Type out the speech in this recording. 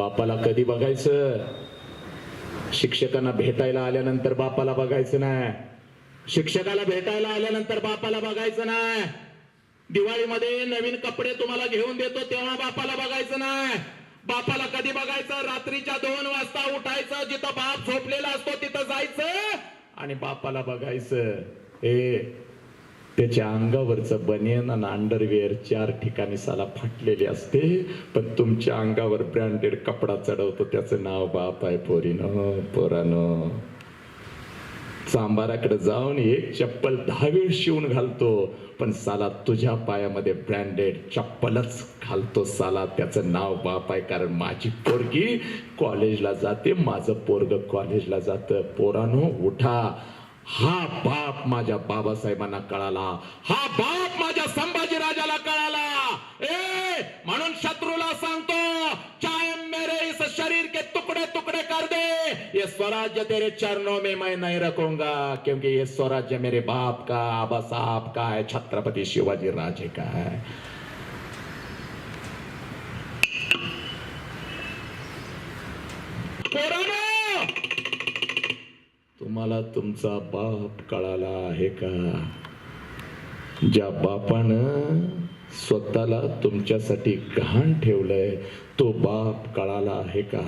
बापाला कधी बघायचं? शिक्षकांना भेटायला आल्यानंतर बापाला बघायचं नाही. शिक्षकाला भेटायला आल्यानंतर बापाला बघायचं नाही. दिवाळीमध्ये नवीन कपडे तुम्हाला घेऊन देतो तेव्हा बापाला बघायचं नाही. बापाला कधी बघायचं? रात्रीच्या 2 वाजता उठायचं, जिथं बाप झोपलेला असतो तिथं जायचं आणि बापाला बघायचं. त्याच्या अंगावरचं बनियन आणि अंडरवेअर 4 ठिकाणी साला फाटलेले असते, पण तुमच्या अंगावर ब्रँडेड कपडा चढवतो त्याचं नाव बाप आहे. पोरानो, सांबाराकडे जाऊन एक चप्पल 10 वेळ शिवून घालतो, पण साला तुझ्या पायामध्ये ब्रँडेड चप्पलच घालतो साला, त्याचं नाव बाप आहे. कारण माझी पोरगी कॉलेजला जाते, माझं पोरग कॉलेजला जातं. पोरानो उठा. हा बाप माझ्या बाबासाहेबांना कळाला, हा बाप माझ्या संभाजी राजाला कळाला. म्हणून शत्रूला सांगतो, चाहे मेरे इस शरीर के टुकड़े टुकड़े कर दे, ये स्वराज्य तेरे चरणों में मैं नहीं रखूंगा, क्योंकि ये स्वराज्य मेरे बाप का, आबा साहब का है, छत्रपति शिवाजी राजे का है. तुम्हाला तुमचा बाप कळाला आहे का? ज्या बापानं स्वतःला तुमच्यासाठी गहाण ठेवलंय तो बाप कळाला आहे का?